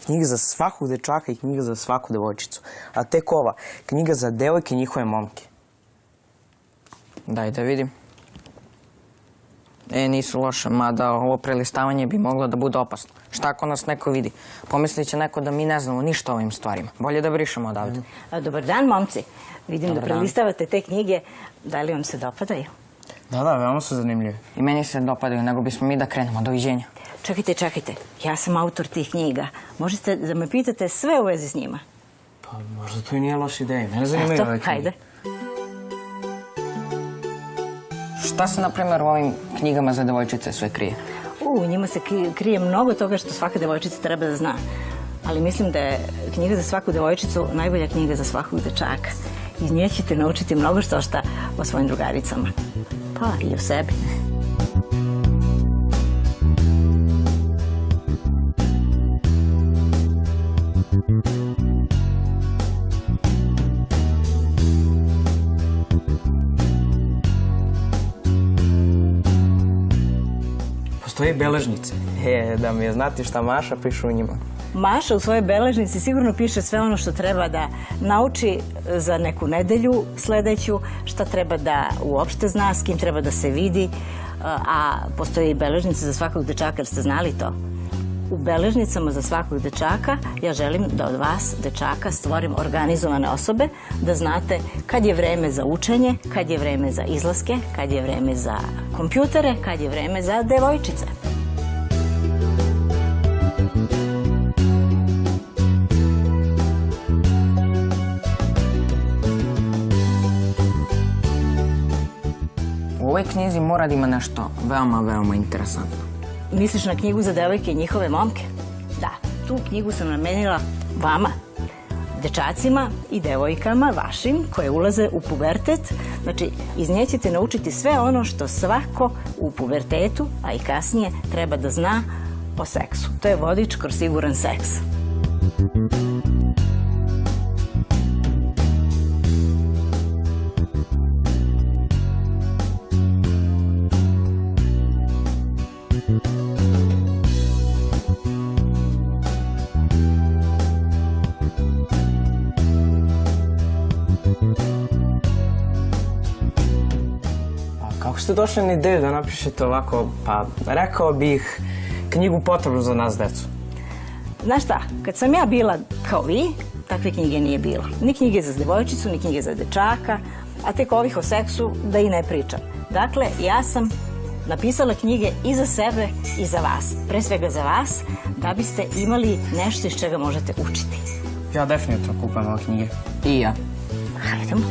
Knjiga za svakog dečaka i knjiga za svaku devojčicu. A tek ova, knjiga za devojke i njihove momke. Daj da vidim. Nisu loše, mada ovo prelistavanje bi moglo da bude opasno. Šta ako nas neko vidi? Pomislit će neko da mi ne znamo ništa o ovim stvarima. Bolje da brišemo odavde. Dobar dan, momci. Vidim da prelistavate te knjige. Da li vam se dopadaju? Da, veoma su zanimljive. I meni se dopadaju, nego bismo mi da krenemo. Doviđenja. Čekajte. Ja sam autor tih knjiga. Možete da me pitate sve u vezi s njima. Pa možda to i nije loša ideja. Mene zanimaju ove knjige. Hajde. Šta se, na primjer, u ovim knjigama za devojčice sve krije? U njima se krije mnogo toga što svaka devojčica treba da zna. Ali mislim da je knjiga za svaku devojčicu najbolja knjiga za svakog dečaka. Iz nje ćete naučiti mnogo što o svojim drugaricama. Pa i o sebi. Postoje beležnice. Da mi je znati šta Maša piše u njima. Maša u svojoj beležnici sigurno piše sve ono što treba da nauči za neku nedelju sledeću, šta treba da uopšte zna, s kim treba da se vidi, a postoje i beležnice za svakog dečaka, jer ste znali to? U beležnicama za svakog dečaka ja želim da od vas, dečaka, stvorim organizovane osobe, da znate kad je vreme za učenje, kad je vreme za izlaske, kad je vreme za kompjutere, kad je vreme za devojčice. U ovoj knjizi mora da ima nešto veoma interesantno. Misliš na knjigu za devojke i njihove momke? Da, tu knjigu sam namenila vama, dečacima i devojkama vašim koje ulaze u pubertet. Znači, iz nje ćete naučiti sve ono što svako u pubertetu, a i kasnije, treba da zna o seksu. To je vodič kroz siguran seks. Kako ste došli na ideju da napišete ovako, pa rekao bih, knjigu potrebnu za nas, decu? Znaš šta, kad sam ja bila kao vi, takve knjige nije bilo. Ni knjige za devojčicu, ni knjige za dečaka, a tek ovih o seksu da i ne pričam. Dakle, ja sam napisala knjige i za sebe i za vas. Pre svega za vas, da biste imali nešto iz čega možete učiti. Ja definitivno kupujem ove knjige. I ja. Hajdemo.